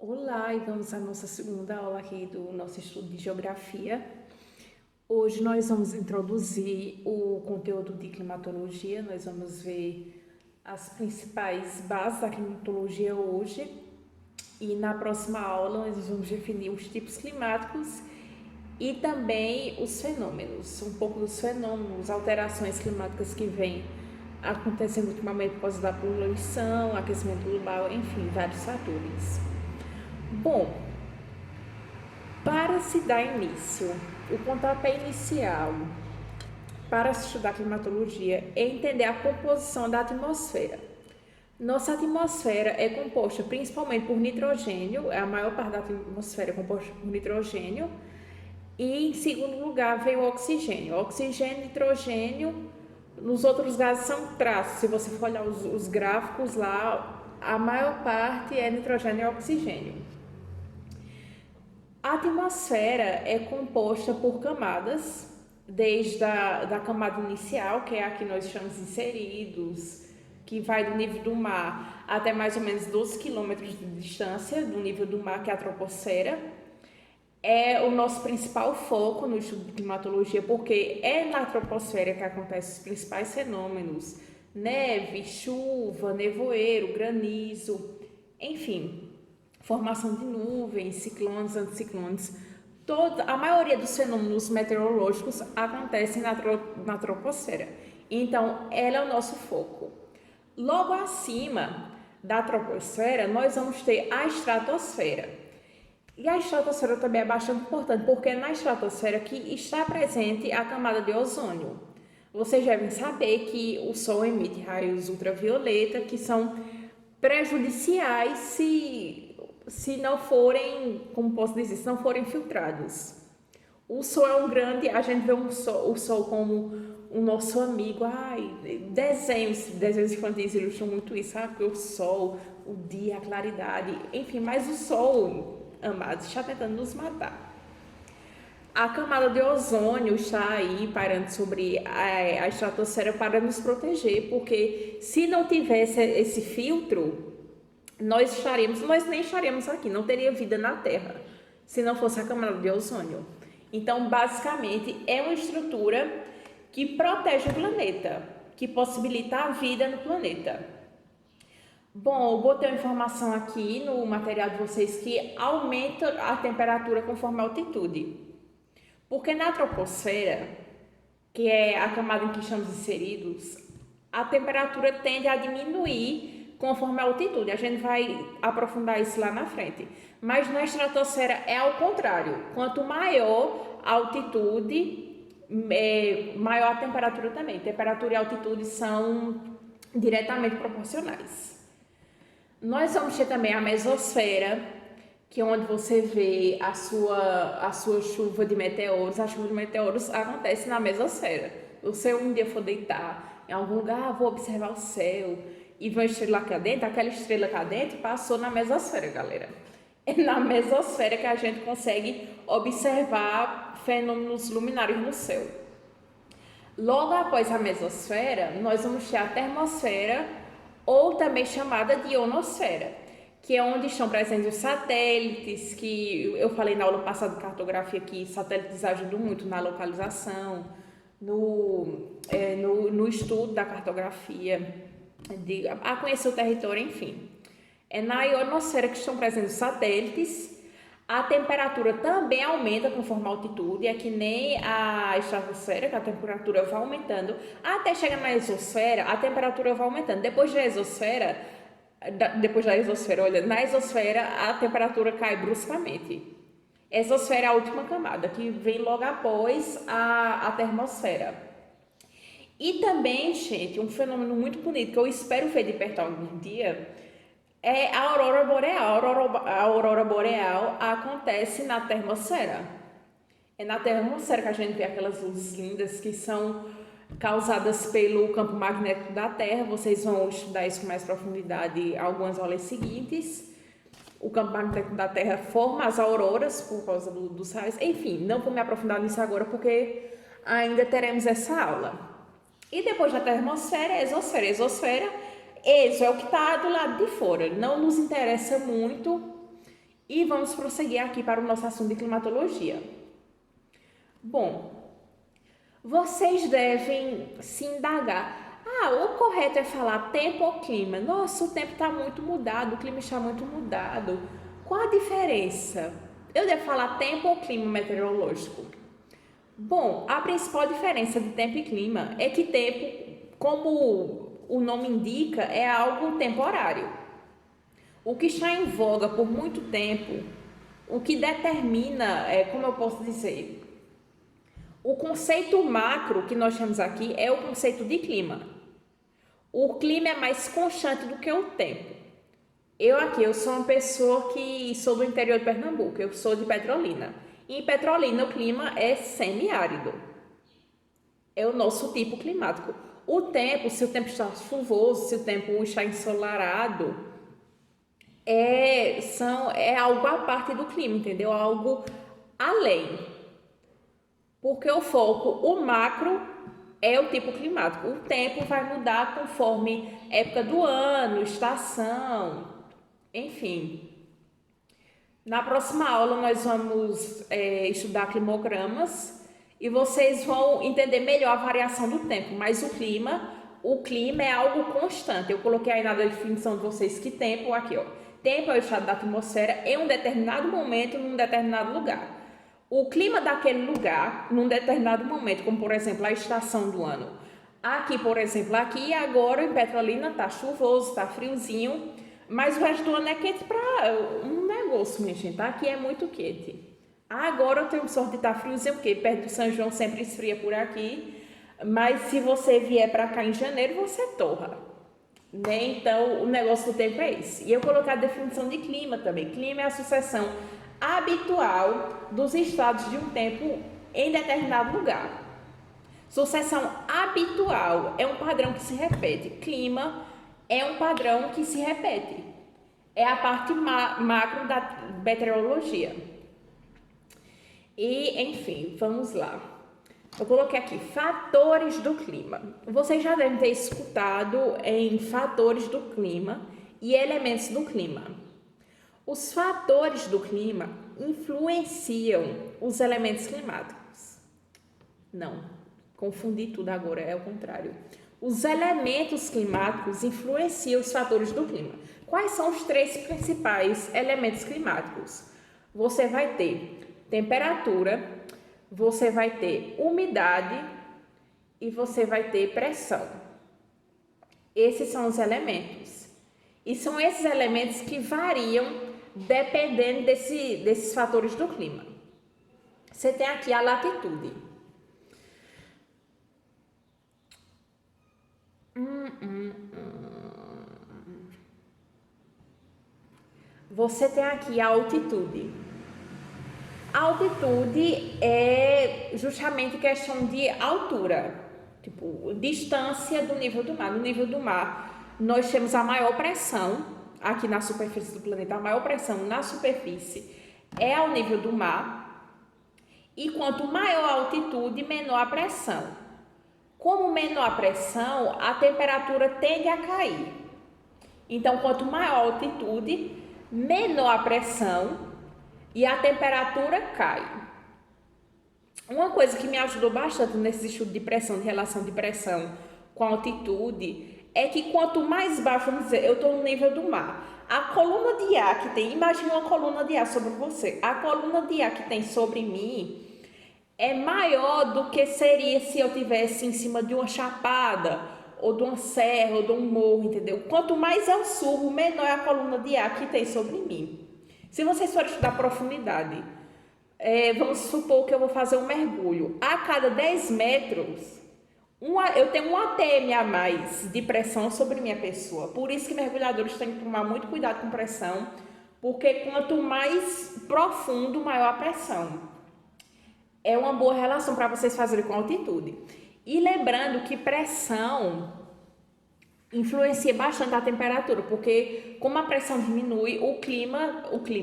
Olá, e vamos à nossa segunda aula aqui do nosso estudo de geografia. Hoje nós vamos introduzir o conteúdo de climatologia, nós vamos ver as principais bases da climatologia hoje e na próxima aula nós vamos definir os tipos climáticos e também os fenômenos, um pouco dos fenômenos, alterações climáticas que vêm acontecendo ultimamente por causa da poluição, aquecimento global, enfim, vários fatores. Bom, para se dar início, o pontapé inicial para se estudar climatologia é entender a composição da atmosfera. Nossa atmosfera é composta principalmente por nitrogênio, a maior parte da atmosfera é composta por nitrogênio, e em segundo lugar vem o oxigênio. Oxigênio e nitrogênio, nos outros gases são traços, se você for olhar os gráficos lá, a maior parte é nitrogênio e oxigênio. A atmosfera é composta por camadas, desde a camada inicial, que é a que nós chamamos de inseridos, que vai do nível do mar até mais ou menos 12 quilômetros de distância do nível do mar, que é a troposfera. É o nosso principal foco no estudo de climatologia, porque é na troposfera que acontecem os principais fenômenos: neve, chuva, nevoeiro, granizo, enfim, formação de nuvens, ciclones, anticiclones. A maioria dos fenômenos meteorológicos acontecem na troposfera. Então, ela é o nosso foco. Logo acima da troposfera, nós vamos ter a estratosfera. E a estratosfera também é bastante importante, porque é na estratosfera que está presente a camada de ozônio. Vocês devem saber que o Sol emite raios ultravioleta, que são prejudiciais se não forem, como posso dizer, se não forem filtrados. O Sol é um grande, a gente vê o Sol como o nosso amigo. Desenhos infantis ilustram muito isso, porque o Sol, o dia, a claridade, enfim, mas o Sol, amados, está tentando nos matar. A camada de ozônio está aí pairando sobre a estratosfera para nos proteger, porque se não tivesse esse filtro, nós nem estaríamos aqui, não teria vida na Terra, se não fosse a camada de ozônio. Então, basicamente, é uma estrutura que protege o planeta, que possibilita a vida no planeta. Bom, eu botei uma informação aqui no material de vocês que aumenta a temperatura conforme a altitude. Porque na troposfera, que é a camada em que estamos inseridos, a temperatura tende a diminuir conforme a altitude. A gente vai aprofundar isso lá na frente. Mas na estratosfera é ao contrário. Quanto maior a altitude, maior a temperatura também. Temperatura e altitude são diretamente proporcionais. Nós vamos ter também a mesosfera, que é onde você vê a sua chuva de meteoros. A chuva de meteoros acontece na mesosfera. Você um dia for deitar em algum lugar, vou observar o céu e ver uma estrela cadente, aquela estrela cadente passou na mesosfera, galera. É na mesosfera que a gente consegue observar fenômenos luminares no céu. Logo após a mesosfera, nós vamos ter a termosfera, ou também chamada de ionosfera, que é onde estão presentes os satélites, que eu falei na aula passada de cartografia que satélites ajudam muito na localização, no estudo da cartografia, a conhecer o território, enfim. É na ionosfera que estão presentes os satélites. A temperatura também aumenta conforme a altitude, é que nem a estratosfera, que a temperatura vai aumentando, até chegar na exosfera, a temperatura vai aumentando. Depois da exosfera, olha, na exosfera a temperatura cai bruscamente. Exosfera é a última camada, que vem logo após a termosfera. E também, gente, um fenômeno muito bonito que eu espero ver de perto algum dia é a aurora boreal. A aurora boreal acontece na termosfera. É na termosfera que a gente vê aquelas luzes lindas que são causadas pelo campo magnético da Terra. Vocês vão estudar isso com mais profundidade algumas aulas seguintes. O campo magnético da Terra forma as auroras por causa dos raios. Enfim, não vou me aprofundar nisso agora porque ainda teremos essa aula. E depois da termosfera, a exosfera. Exo é o que está do lado de fora, não nos interessa muito E vamos prosseguir aqui para o nosso assunto de climatologia. Bom, vocês devem se indagar. O correto é falar tempo ou clima? Nossa, o tempo está muito mudado, o clima está muito mudado. Qual a diferença? Eu devo falar tempo ou clima meteorológico? Bom, a principal diferença de tempo e clima é que tempo, como o nome indica, é algo temporário. O que está em voga por muito tempo, o que determina, como eu posso dizer, o conceito macro que nós temos aqui é o conceito de clima. O clima é mais constante do que o tempo. Eu sou uma pessoa que sou do interior de Pernambuco, eu sou de Petrolina. E em Petrolina o clima é semiárido. É o nosso tipo climático. O tempo, se o tempo está chuvoso, se o tempo está ensolarado, é algo à parte do clima, entendeu? Algo além. Porque o foco, o macro, é o tipo climático. O tempo vai mudar conforme época do ano, estação, enfim. Na próxima aula nós vamos estudar climogramas e vocês vão entender melhor a variação do tempo, mas o clima é algo constante. Eu coloquei aí na definição de vocês que tempo, aqui ó, tempo é o estado da atmosfera em um determinado momento, num determinado lugar. O clima daquele lugar, num determinado momento, como por exemplo a estação do ano. Aqui, por exemplo, aqui agora em Petrolina tá chuvoso, tá friozinho, mas o resto do ano é quente para um negócio, minha gente. Aqui é muito quente. Agora eu tenho sorte de estar friozinho, porque perto do São João sempre esfria por aqui. Mas se você vier para cá em janeiro, você torra. Né? Então, o negócio do tempo é esse. E eu coloquei a definição de clima também. Clima é a sucessão habitual dos estados de um tempo em determinado lugar. Sucessão habitual é um padrão que se repete. Clima é um padrão que se repete. É a parte macro da meteorologia. E, enfim, vamos lá. Eu coloquei aqui fatores do clima. Vocês já devem ter escutado em fatores do clima e elementos do clima. Os fatores do clima influenciam os elementos climáticos. Não, confundi tudo agora, é o contrário. Os elementos climáticos influenciam os fatores do clima. Quais são os três principais elementos climáticos? Você vai ter temperatura, você vai ter umidade e você vai ter pressão. Esses são os elementos. E são esses elementos que variam dependendo desses fatores do clima. Você tem aqui a latitude. Você tem aqui a altitude. A altitude é justamente questão de altura, tipo, distância do nível do mar. No nível do mar, nós temos a maior pressão aqui na superfície do planeta. A maior pressão na superfície é ao nível do mar. E quanto maior a altitude, menor a pressão. Como menor a pressão, a temperatura tende a cair. Então, quanto maior a altitude, menor a pressão e a temperatura cai. Uma coisa que me ajudou bastante nesse estudo de pressão, de relação de pressão com altitude, é que quanto mais baixo, vamos dizer, eu estou no nível do mar, a coluna de ar que tem, imagine uma coluna de ar sobre você, a coluna de ar que tem sobre mim é maior do que seria se eu estivesse em cima de uma chapada, ou de uma serra, ou de um morro, entendeu? Quanto mais eu subo, menor é a coluna de ar que tem sobre mim. Se vocês forem estudar profundidade, vamos supor que eu vou fazer um mergulho. A cada 10 metros, eu tenho um ATM a mais de pressão sobre minha pessoa. Por isso que mergulhadores têm que tomar muito cuidado com pressão, porque quanto mais profundo, maior a pressão. É uma boa relação para vocês fazerem com altitude. E lembrando que pressão influencia bastante a temperatura, porque como a pressão diminui,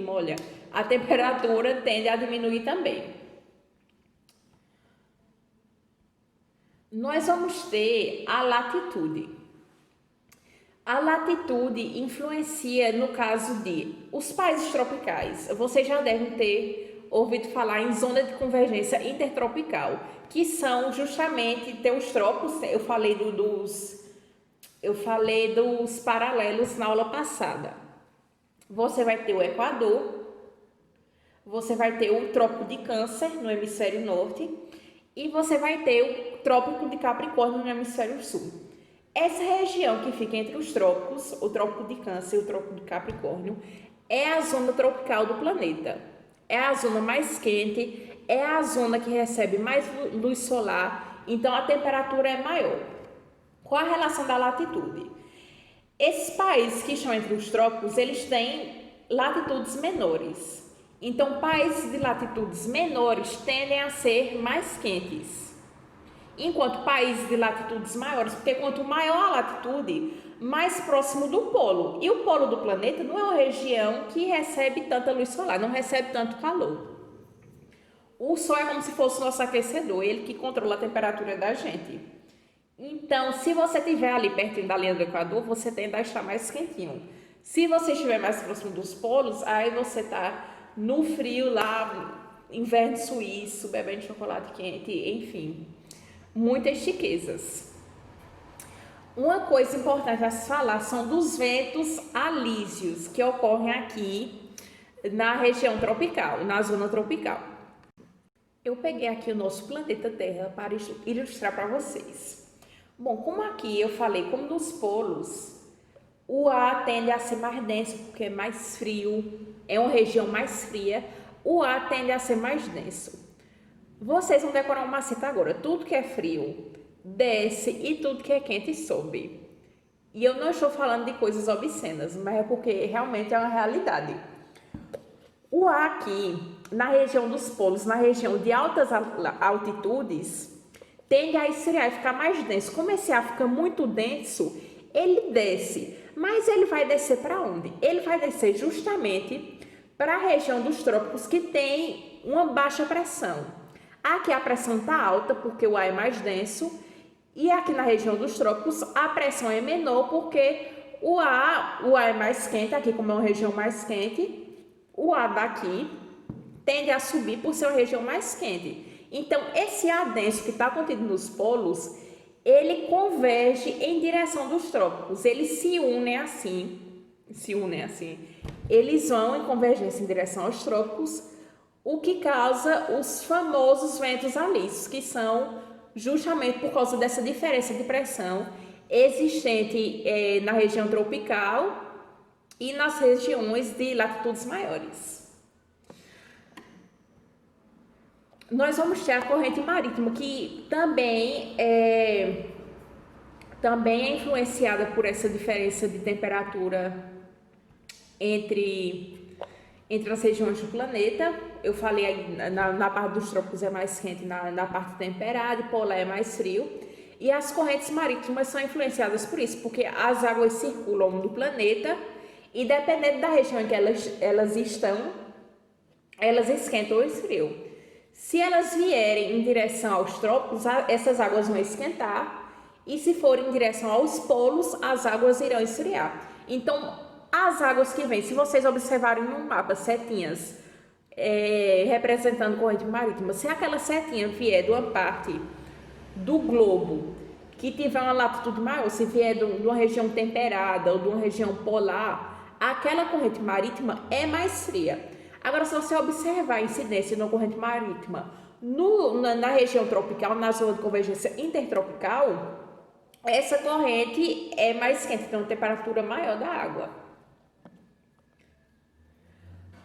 olha, a temperatura tende a diminuir também. Nós vamos ter a latitude. A latitude influencia no caso de os países tropicais. Vocês já devem ter ouvido falar em zona de convergência intertropical, que são justamente tem os trópicos. Eu falei dos paralelos na aula passada. Você vai ter o Equador, você vai ter o Trópico de Câncer no hemisfério norte e você vai ter o Trópico de Capricórnio no hemisfério sul. Essa região que fica entre os trópicos, o Trópico de Câncer e o Trópico de Capricórnio, é a zona tropical do planeta. É a zona mais quente, é a zona que recebe mais luz solar, então a temperatura é maior. Qual a relação da latitude? Esses países que estão entre os trópicos, eles têm latitudes menores. Então, países de latitudes menores tendem a ser mais quentes. Enquanto países de latitudes maiores, porque quanto maior a latitude, mais próximo do polo. E o polo do planeta não é uma região que recebe tanta luz solar, não recebe tanto calor. O Sol é como se fosse o nosso aquecedor, ele que controla a temperatura da gente. Então, se você estiver ali pertinho da linha do Equador, você tende a estar mais quentinho. Se você estiver mais próximo dos polos, aí você está no frio lá, inverno suíço, bebendo chocolate quente, enfim. Muitas chiquezas. Uma coisa importante a se falar são dos ventos alísios que ocorrem aqui na região tropical, na zona tropical. Eu peguei aqui o nosso planeta Terra para ilustrar para vocês. Bom, como aqui eu falei, como nos polos, o ar tende a ser mais denso porque é mais frio, é uma região mais fria, o ar tende a ser mais denso. Vocês vão decorar um macete agora. Tudo que é frio desce e tudo que é quente sobe. E eu não estou falando de coisas obscenas, mas é porque realmente é uma realidade. O ar aqui, na região dos polos, na região de altas altitudes, tende a esfriar e ficar mais denso. Como esse ar fica muito denso, ele desce. Mas ele vai descer para onde? Ele vai descer justamente para a região dos trópicos que tem uma baixa pressão. Aqui a pressão está alta porque o ar é mais denso e aqui na região dos trópicos a pressão é menor porque o ar é mais quente, aqui como é uma região mais quente, o ar daqui tende a subir por ser uma região mais quente. Então esse ar denso que está contido nos polos, ele converge em direção dos trópicos, eles se unem assim, eles vão em convergência em direção aos trópicos, o que causa os famosos ventos alísios, que são justamente por causa dessa diferença de pressão existente na região tropical e nas regiões de latitudes maiores. Nós vamos ter a corrente marítima, que também é influenciada por essa diferença de temperatura entre as regiões do planeta. Eu falei aí, na parte dos trópicos é mais quente, na parte temperada, e polar é mais frio. E as correntes marítimas são influenciadas por isso, porque as águas circulam no planeta e dependendo da região em que elas estão, elas esquentam ou esfriam. Se elas vierem em direção aos trópicos, essas águas vão esquentar, e se forem em direção aos polos, as águas irão esfriar. Então, as águas que vêm, se vocês observarem no mapa setinhas representando corrente marítima, se aquela setinha vier de uma parte do globo que tiver uma latitude maior, se vier de uma região temperada ou de uma região polar, aquela corrente marítima é mais fria. Agora, se você observar a incidência na corrente marítima na região tropical, na zona de convergência intertropical, essa corrente é mais quente, tem uma temperatura maior da água.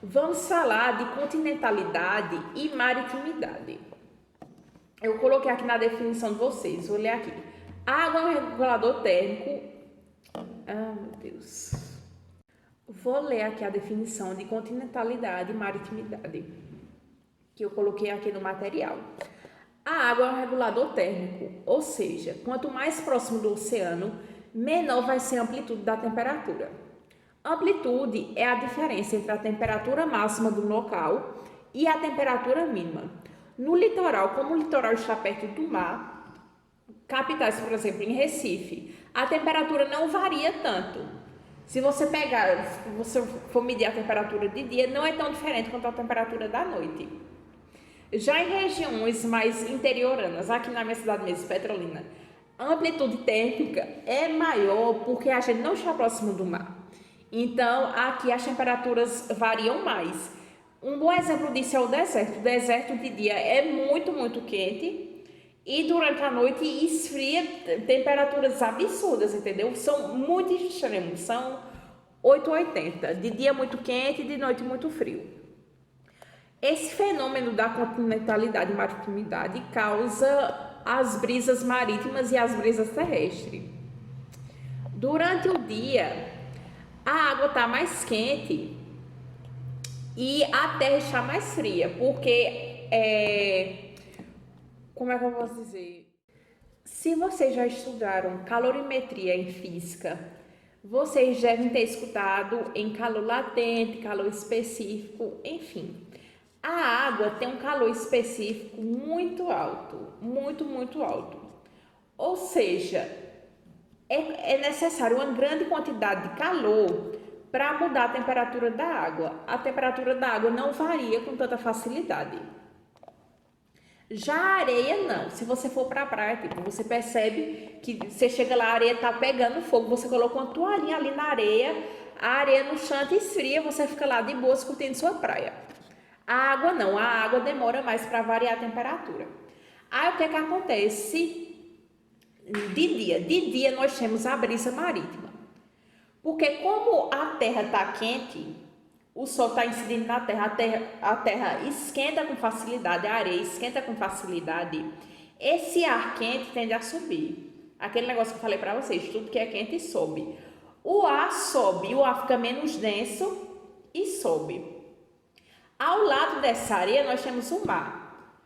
Vamos falar de continentalidade e maritimidade. Eu coloquei aqui na definição de vocês, vou ler aqui. A água é um regulador térmico. Meu Deus. Vou ler aqui a definição de continentalidade e maritimidade, que eu coloquei aqui no material. A água é um regulador térmico, ou seja, quanto mais próximo do oceano, menor vai ser a amplitude da temperatura. Amplitude é a diferença entre a temperatura máxima do local e a temperatura mínima. No litoral, como o litoral está perto do mar, capitais, por exemplo, em Recife, a temperatura não varia tanto. Se você pegar, se você for medir a temperatura de dia, não é tão diferente quanto a temperatura da noite. Já em regiões mais interioranas, aqui na minha cidade mesmo, Petrolina, a amplitude térmica é maior porque a gente não está próximo do mar. Então, aqui as temperaturas variam mais. Um bom exemplo disso é o deserto. O deserto de dia é muito quente e durante a noite esfria temperaturas absurdas, entendeu? São muito extremos, são 880. De dia muito quente, de noite muito frio. Esse fenômeno da continentalidade e maritimidade causa as brisas marítimas e as brisas terrestres. Durante o dia, a água está mais quente e a terra está mais fria, porque como é que eu posso dizer? Se vocês já estudaram calorimetria em física, vocês devem ter escutado em calor latente, calor específico, enfim. A água tem um calor específico muito alto, muito alto. Ou seja, é necessário uma grande quantidade de calor para mudar a temperatura da água. A temperatura da água não varia com tanta facilidade. Já a areia não. Se você for para a praia, tipo, você percebe que você chega lá, a areia está pegando fogo, você coloca uma toalhinha ali na areia, a areia no chão esfria, você fica lá de boas curtindo sua praia. A água não, a água demora mais para variar a temperatura. Aí o que acontece de dia? De dia nós temos a brisa marítima. Porque como a terra está quente, o sol está incidindo na terra, a terra esquenta com facilidade, a areia esquenta com facilidade, esse ar quente tende a subir. Aquele negócio que eu falei para vocês, tudo que é quente sobe. O ar sobe, o ar fica menos denso e sobe. Ao lado dessa areia nós temos o mar.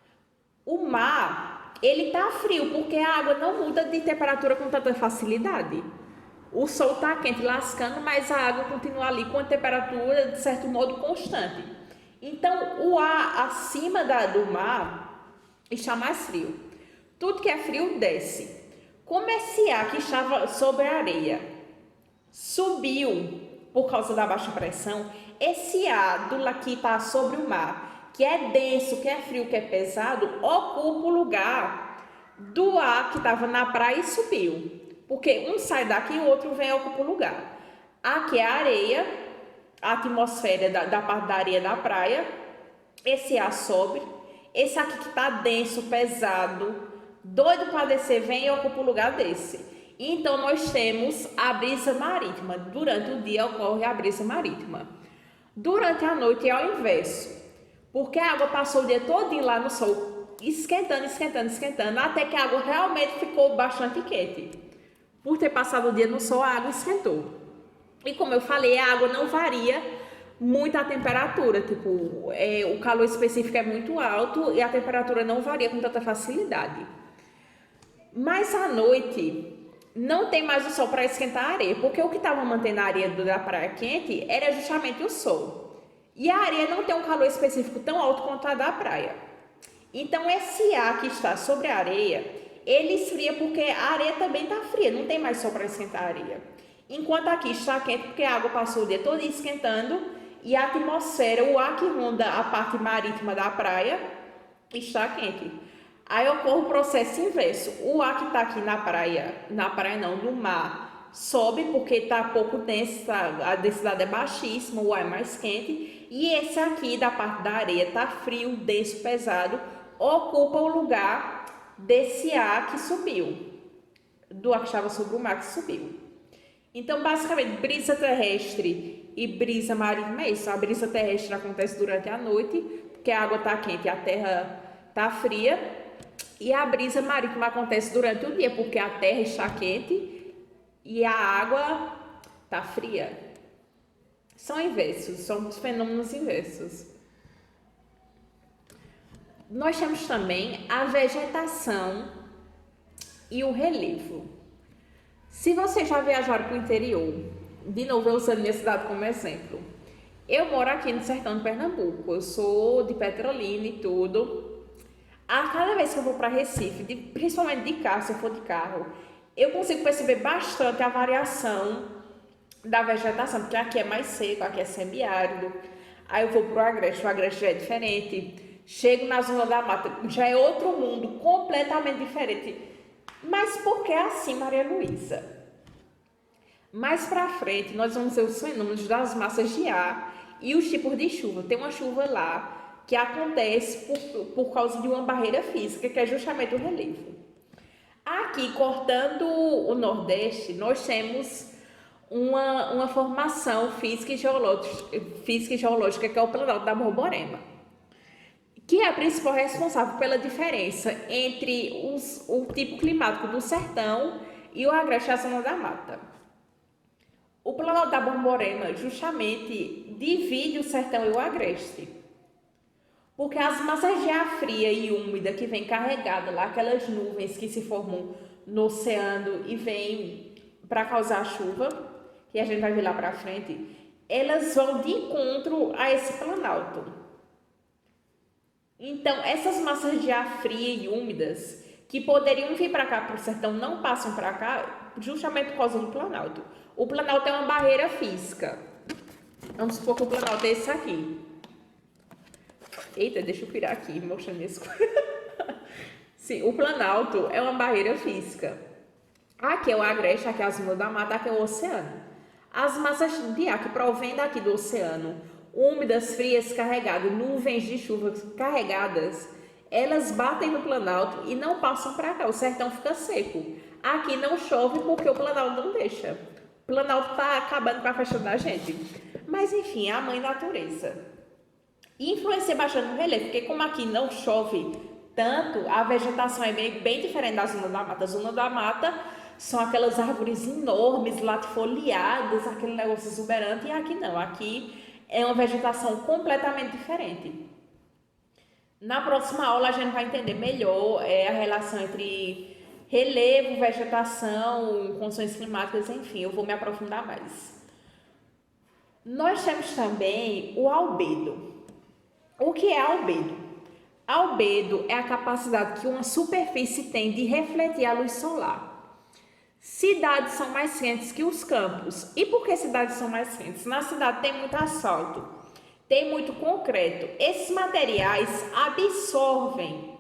O mar, ele tá frio porque a água não muda de temperatura com tanta facilidade. O sol tá quente lascando, mas a água continua ali com a temperatura de certo modo constante. Então o ar acima do mar está mais frio. Tudo que é frio desce. Como esse ar que estava sobre a areia subiu por causa da baixa pressão, esse ar do que está sobre o mar, que é denso, que é frio, que é pesado, ocupa o lugar do ar que estava na praia e subiu. Porque um sai daqui e o outro vem e ocupa o lugar. Aqui é a areia, a atmosfera da parte da areia da praia, esse ar sobe, esse aqui que está denso, pesado, doido para descer, vem e ocupa o lugar desse. Então, nós temos a brisa marítima. Durante o dia ocorre a brisa marítima. Durante a noite é ao inverso. Porque a água passou o dia todo lá no sol, esquentando, até que a água realmente ficou bastante quente. Por ter passado o dia no sol, a água esquentou. E como eu falei, a água não varia muito a temperatura. Tipo, o calor específico é muito alto e a temperatura não varia com tanta facilidade. Mas à noite não tem mais o sol para esquentar a areia, porque o que estava mantendo a areia da praia quente era justamente o sol. E a areia não tem um calor específico tão alto quanto a da praia. Então esse ar que está sobre a areia, ele esfria porque a areia também está fria, não tem mais sol para esquentar a areia. Enquanto aqui está quente porque a água passou o dia todo esquentando e a atmosfera, o ar que ronda a parte marítima da praia, está quente. Aí ocorre o processo inverso. O ar que está aqui na praia não, no mar, sobe porque está pouco denso, a densidade é baixíssima, o ar é mais quente. E esse aqui da parte da areia está frio, denso, pesado, ocupa o lugar desse ar que subiu, do ar que estava sobre o mar que subiu. Então, basicamente, brisa terrestre e brisa marítima é isso. A brisa terrestre acontece durante a noite, porque a água está quente e a terra está fria. E a brisa marítima acontece durante o dia, porque a terra está quente e a água está fria. São inversos, são fenômenos inversos. Nós temos também a vegetação e o relevo. Se vocês já viajaram para o interior, de novo eu usando minha cidade como exemplo, eu moro aqui no sertão de Pernambuco, eu sou de Petrolina e tudo. A cada vez que eu vou para Recife, principalmente de carro, se eu for de carro, eu consigo perceber bastante a variação da vegetação, porque aqui é mais seco, aqui é semiárido. Aí eu vou pro Agreste, o Agreste já é diferente. Chego na zona da mata, já é outro mundo, completamente diferente. Mas por que assim, Maria Luísa? Mais pra frente, nós vamos ver os fenômenos das massas de ar e os tipos de chuva. Tem uma chuva lá que acontece por causa de uma barreira física, que é justamente o relevo. Aqui, cortando o Nordeste, nós temos uma formação física e geológica, que é o Planalto da Borborema, que é a principal responsável pela diferença entre o tipo climático do sertão e o Agreste, a zona da mata. O Planalto da Borborema justamente divide o sertão e o Agreste, porque as massas de ar fria e úmida que vem carregada lá, aquelas nuvens que se formam no oceano e vêm para causar chuva, que a gente vai ver lá para frente, elas vão de encontro a esse planalto. Então, essas massas de ar fria e úmidas que poderiam vir para cá, para o sertão, não passam para cá justamente por causa do planalto. O planalto é uma barreira física. Vamos supor que o planalto é esse aqui. Eita, deixa eu virar aqui, mostrando minhas coisas. Sim, o planalto é uma barreira física. Aqui é o Agreste, aqui é a zona da mata, aqui é o oceano. As massas de ar que provêm daqui do oceano, úmidas, frias, carregadas, nuvens de chuva carregadas, elas batem no planalto e não passam para cá. O sertão fica seco. Aqui não chove porque o planalto não deixa. O planalto está acabando com a festa da gente. Mas enfim, é a mãe natureza. E influencia bastante no relevo, porque como aqui não chove tanto, a vegetação é bem diferente da zona da mata. A zona da mata são aquelas árvores enormes, latifoliadas, aquele negócio exuberante, e aqui não. Aqui é uma vegetação completamente diferente. Na próxima aula a gente vai entender melhor a relação entre relevo, vegetação, condições climáticas, enfim, eu vou me aprofundar mais. Nós temos também o albedo. O que é albedo? Albedo é a capacidade que uma superfície tem de refletir a luz solar. Cidades são mais quentes que os campos. E por que cidades são mais quentes? Na cidade tem muito asfalto, tem muito concreto. Esses materiais absorvem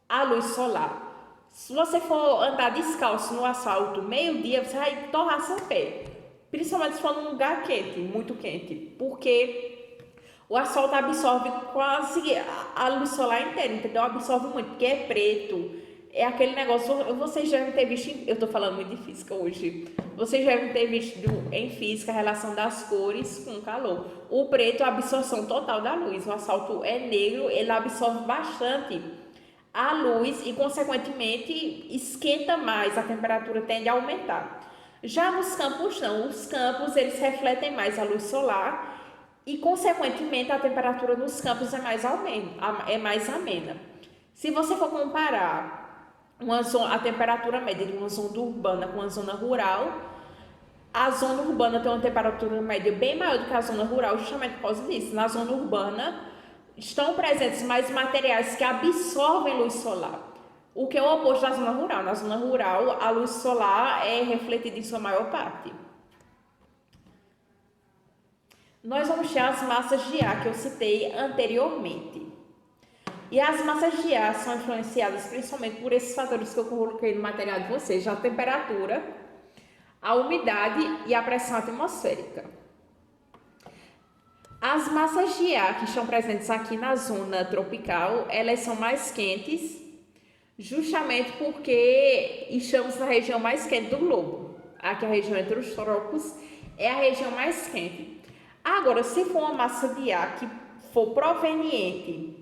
a luz solar. Se você for andar descalço no asfalto meio-dia, você vai torrar seu pé. Principalmente se for num lugar quente, muito quente, porque o asfalto absorve quase a luz solar inteira, entendeu? Absorve muito, porque é preto. É aquele negócio, vocês já devem ter visto, eu tô falando muito de física hoje, vocês já devem ter visto em física a relação das cores com o calor. O preto é a absorção total da luz, o asfalto é negro, ele absorve bastante a luz e, consequentemente, esquenta mais, a temperatura tende a aumentar. Já nos campos não, os campos eles refletem mais a luz solar e, consequentemente, a temperatura nos campos é mais amena. Se você for comparar a temperatura média de uma zona urbana com uma zona rural, a zona urbana tem uma temperatura média bem maior do que a zona rural, justamente por causa disso. Na zona urbana estão presentes mais materiais que absorvem luz solar, o que é o oposto da zona rural. Na zona rural, a luz solar é refletida em sua maior parte. Nós vamos ter as massas de ar que eu citei anteriormente. E as massas de ar são influenciadas principalmente por esses fatores que eu coloquei no material de vocês, a temperatura, a umidade e a pressão atmosférica. As massas de ar que estão presentes aqui na zona tropical, elas são mais quentes, justamente porque estamos na região mais quente do globo. Aqui a região entre os trópicos é a região mais quente. Agora, se for uma massa de ar que for proveniente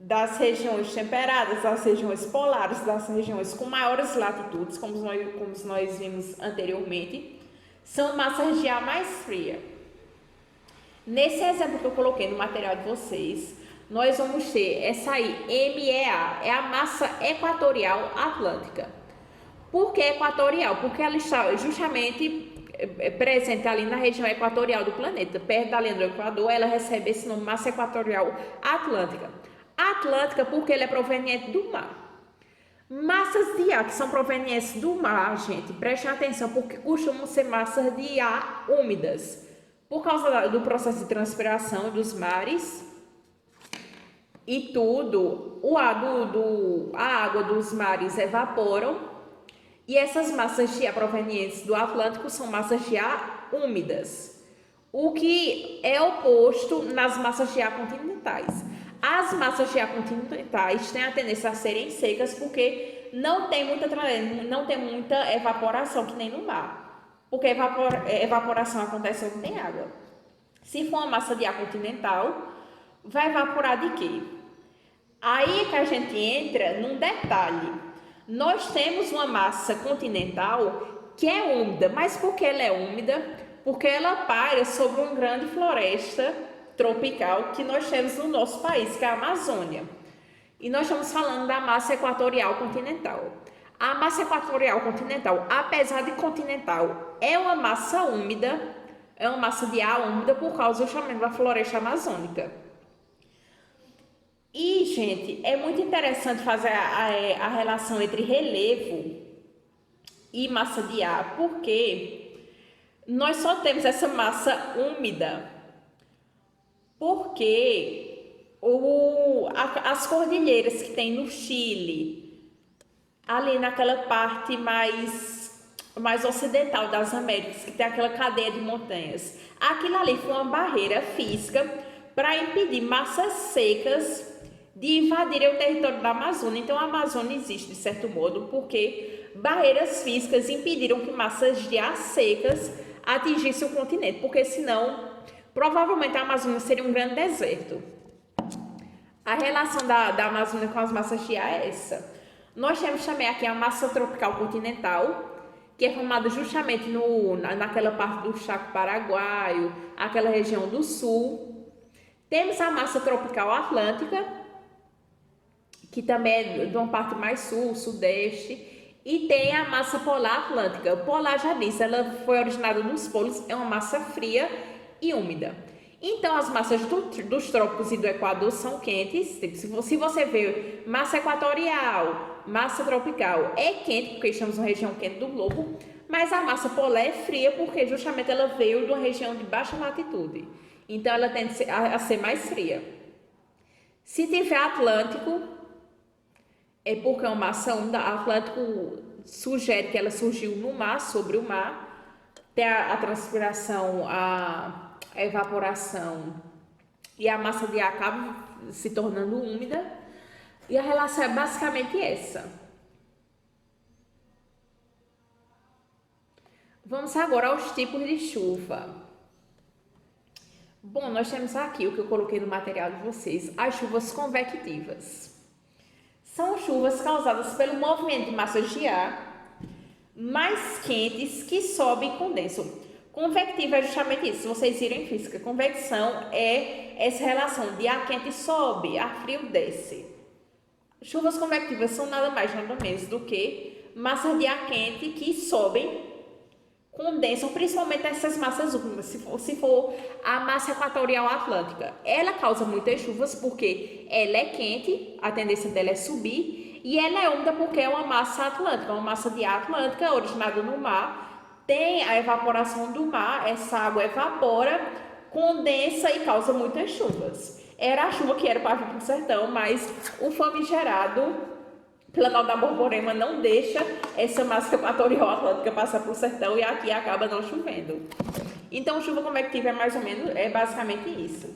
das regiões temperadas, das regiões polares, das regiões com maiores latitudes, como nós vimos anteriormente, são massas de ar mais frias. Nesse exemplo que eu coloquei no material de vocês, nós vamos ter essa aí, MEA, é a massa equatorial atlântica. Por que equatorial? Porque ela está justamente presente ali na região equatorial do planeta, perto da linha do Equador. Ela recebe esse nome, massa equatorial atlântica. Atlântica porque ele é proveniente do mar. Massas de ar que são provenientes do mar, gente, prestem atenção, porque costumam ser massas de ar úmidas. Por causa do processo de transpiração dos mares e tudo, a água dos mares evaporam e essas massas de ar provenientes do Atlântico são massas de ar úmidas, o que é oposto nas massas de ar continentais. As massas de ar continentais têm a tendência a serem secas porque não tem muita evaporação, que nem no mar. Porque evaporação acontece onde tem água. Se for uma massa de ar continental, vai evaporar de quê? Aí que a gente entra num detalhe. Nós temos uma massa continental que é úmida, mas por que ela é úmida? Porque ela paira sobre uma grande floresta tropical que nós temos no nosso país, que é a Amazônia. E nós estamos falando da massa equatorial continental. A massa equatorial continental, apesar de continental, é uma massa úmida, é uma massa de ar úmida por causa justamente da floresta amazônica. E, gente, é muito interessante fazer a relação entre relevo e massa de ar, porque nós só temos essa massa úmida porque as cordilheiras que tem no Chile, ali naquela parte mais ocidental das Américas, que tem aquela cadeia de montanhas, aquilo ali foi uma barreira física para impedir massas secas de invadirem o território da Amazônia. Então a Amazônia existe de certo modo porque barreiras físicas impediram que massas de ar secas atingissem o continente, porque senão provavelmente a Amazônia seria um grande deserto. A relação da Amazônia com as massas de ar é essa. Nós temos também aqui a massa tropical continental, que é formada justamente naquela parte do Chaco Paraguaio, aquela região do sul. Temos a massa tropical atlântica, que também é de uma parte mais sul, sudeste. E tem a massa polar atlântica. O polar, já disse, ela foi originada nos polos, é uma massa fria e úmida. Então as massas dos trópicos e do Equador são quentes. Se você vê massa equatorial, massa tropical é quente porque estamos numa região quente do globo, mas a massa polar é fria porque justamente ela veio de uma região de baixa latitude, então ela tende a ser mais fria. Se tiver Atlântico, é porque é uma massa úmida. Atlântico sugere que ela surgiu no mar, sobre o mar, tem a transpiração, a evaporação e a massa de ar acaba se tornando úmida, e a relação é basicamente essa. Vamos agora aos tipos de chuva. Bom, nós temos aqui o que eu coloquei no material de vocês, as chuvas convectivas. São chuvas causadas pelo movimento de massas de ar mais quentes que sobem e condensam. Convectiva é justamente isso. Se vocês viram em física, convecção é essa relação de ar quente sobe, ar frio desce. Chuvas convectivas são nada mais nada menos do que massas de ar quente que sobem, condensam, principalmente essas massas úmidas. Se for a massa equatorial atlântica, ela causa muitas chuvas porque ela é quente, a tendência dela é subir, e ela é úmida porque é uma massa atlântica, uma massa de ar atlântica originada no mar. Tem a evaporação do mar, essa água evapora, condensa e causa muitas chuvas. Era a chuva que era para vir para o sertão, mas o famigerado Planalto da Borborema não deixa essa massa equatorial atlântica passar para o sertão e aqui acaba não chovendo. Então, chuva convectiva é basicamente isso.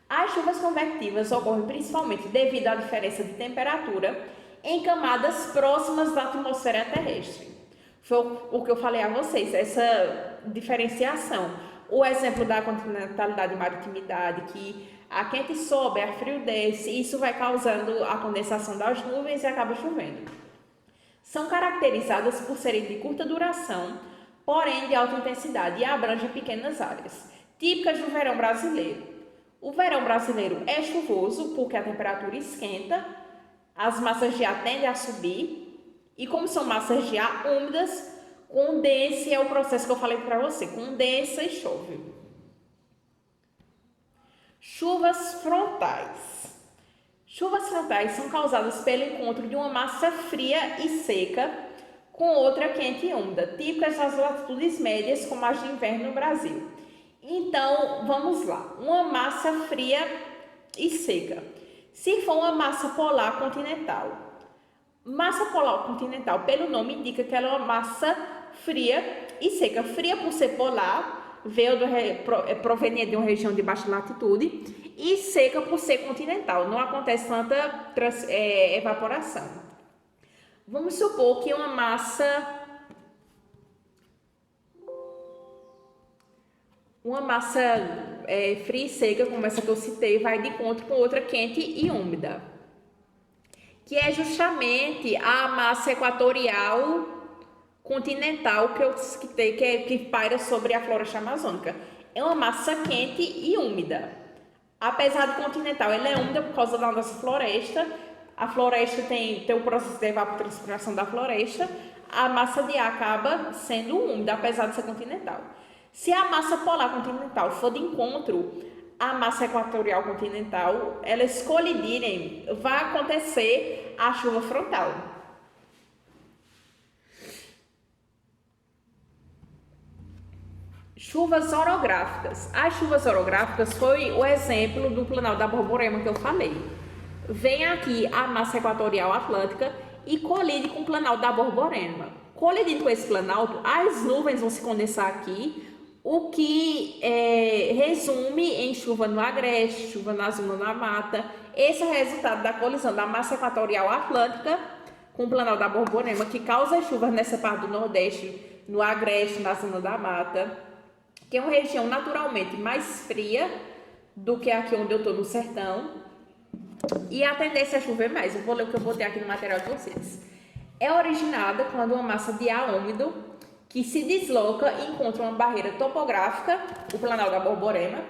As chuvas convectivas ocorrem principalmente devido à diferença de temperatura em camadas próximas da atmosfera terrestre. Foi o que eu falei a vocês, essa diferenciação. O exemplo da continentalidade e maritimidade, que a quente sobe, a frio desce, e isso vai causando a condensação das nuvens e acaba chovendo. São caracterizadas por serem de curta duração, porém de alta intensidade, e abrangem pequenas áreas, típicas do verão brasileiro. O verão brasileiro é chuvoso porque a temperatura esquenta, as massas de ar tendem a subir, e como são massas de ar úmidas, condensa, é o processo que eu falei para você, condensa e chove. Chuvas frontais. Chuvas frontais são causadas pelo encontro de uma massa fria e seca com outra quente e úmida, típicas das latitudes médias, como as de inverno no Brasil. Então, vamos lá. Uma massa fria e seca. Se for uma massa polar continental. Massa polar continental, pelo nome, indica que ela é uma massa fria e seca. Fria por ser polar, proveniente de uma região de baixa latitude, e seca por ser continental. Não acontece tanta evaporação. Vamos supor que uma massa fria e seca, como essa que eu citei, vai de encontro com outra quente e úmida, que é justamente a massa equatorial continental que eu citei, que paira sobre a floresta amazônica. É uma massa quente e úmida. Apesar de continental, ela é úmida por causa da nossa floresta. A floresta tem o processo de evapotranspiração da floresta. A massa de ar acaba sendo úmida, apesar de ser continental. Se a massa polar continental for de encontro à massa equatorial continental, elas colidirem, vai acontecer a chuva frontal. Chuvas orográficas. As chuvas orográficas foi o exemplo do Planalto da Borborema que eu falei. Vem aqui a massa equatorial atlântica e colide com o Planalto da Borborema. Colidindo com esse planalto, as nuvens vão se condensar aqui, o que resume em chuva no agreste, chuva na zona da mata. Esse é o resultado da colisão da massa equatorial atlântica com o Planalto da Borborema, que causa chuvas nessa parte do Nordeste, no agreste, na zona da mata, que é uma região naturalmente mais fria do que aqui onde eu estou no sertão, e a tendência é chover mais. Eu vou ler o que eu botei aqui no material de vocês. É originada quando uma massa de ar úmido que se desloca e encontra uma barreira topográfica, o Planalto da Borborema.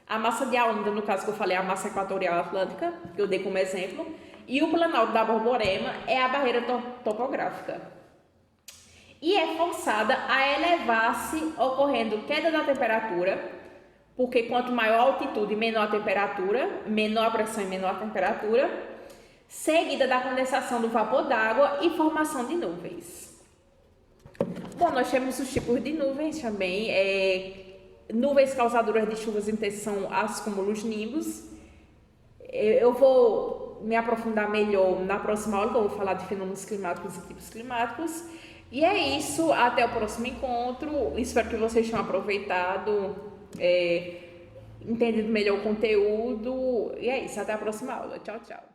A massa de ar úmida, no caso que eu falei, é a massa equatorial atlântica, que eu dei como exemplo, e o Planalto da Borborema é a barreira topográfica. E é forçada a elevar-se, ocorrendo queda da temperatura, porque quanto maior a altitude, menor a temperatura, menor a pressão e menor a temperatura, seguida da condensação do vapor d'água e formação de nuvens. Bom, nós temos os tipos de nuvens também. Nuvens causadoras de chuvas intensas são as cúmulos nimbus. Eu vou me aprofundar melhor na próxima aula, que eu vou falar de fenômenos climáticos e tipos climáticos. E é isso, até o próximo encontro. Espero que vocês tenham aproveitado, entendido melhor o conteúdo. E é isso, até a próxima aula. Tchau, tchau.